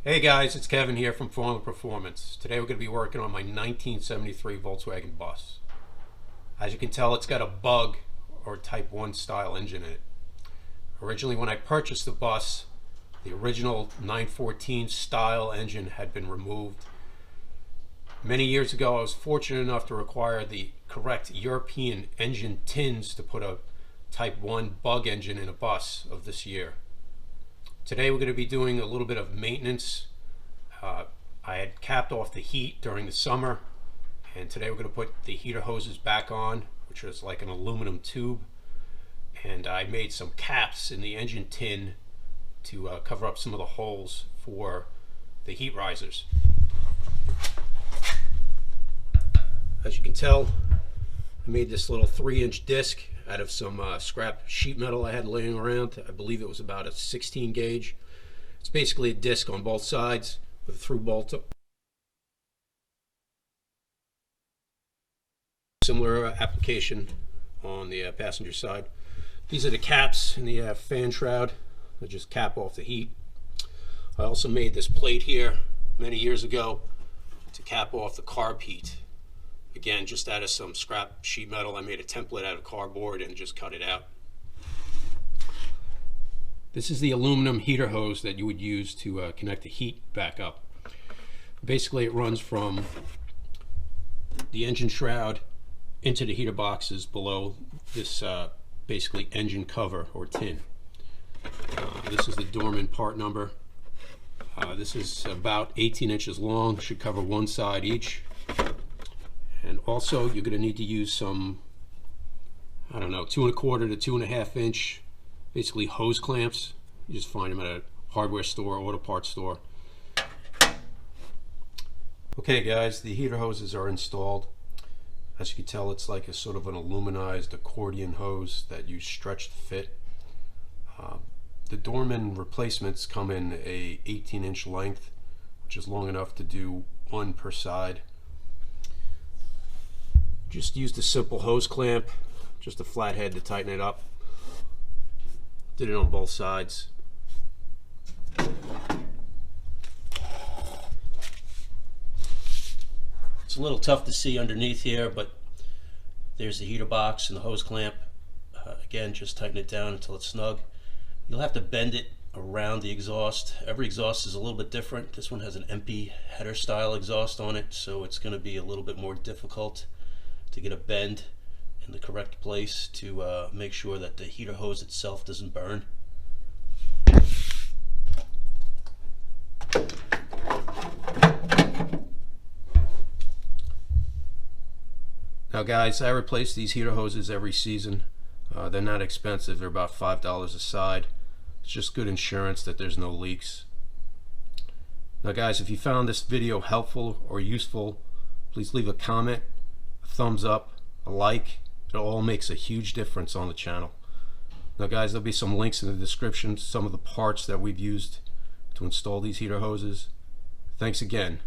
Hey guys, it's Kevin here from Formula Performance. Today we're going to be working on my 1973 Volkswagen bus. As you can tell, it's got a bug or Type 1 style engine in it. Originally when I purchased the bus, the original 914 style engine had been removed. Many years ago I was fortunate enough to acquire the correct European engine tins to put a Type 1 bug engine in a bus of this year. Today we're going to be doing a little bit of maintenance. I had capped off the heat during the summer, and today we're going to put the heater hoses back on, which is like an aluminum tube, and I made some caps in the engine tin to cover up some of the holes for the heat risers. As you can tell, I made this little 3-inch disc out of some scrap sheet metal I had laying around. I believe it was about a 16 gauge. It's basically a disc on both sides with a through bolt. Similar application on the passenger side. These are the caps in the fan shroud that just cap off the heat. I also made this plate here many years ago to cap off the carb heat. Again, just out of some scrap sheet metal. I made a template out of cardboard and just cut it out. This is the aluminum heater hose that you would use to connect the heat back up. Basically, it runs from the engine shroud into the heater boxes below this basically engine cover or tin. This is the Dorman part number. This is about 18 inches long, should cover one side each. And also you're going to need to use some, I don't know, 2 1/4 to 2.5 inch basically hose clamps. You just find them at a hardware store, auto parts store. Okay guys, the heater hoses are installed. As you can tell, it's like a sort of an aluminized accordion hose that you stretch to fit. The Dorman replacements come in a 18-inch length, which is long enough to do one per side. Just used a simple hose clamp, just a flat head to tighten it up. Did it on both sides. It's a little tough to see underneath here, but there's the heater box and the hose clamp. Again, just tighten it down until it's snug. You'll have to bend it around the exhaust. Every exhaust is a little bit different. This one has an EMPI header style exhaust on it, so it's going to be a little bit more difficult to get a bend in the correct place to make sure that the heater hose itself doesn't burn. Now guys, I replace these heater hoses every season. They're not expensive, they're about $5 a side. It's just good insurance that there's no leaks. Now guys, if you found this video helpful or useful, please leave a comment, thumbs up, a like. It all makes a huge difference on the channel. Now guys, there'll be some links in the description, some of the parts that we've used to install these heater hoses. Thanks again.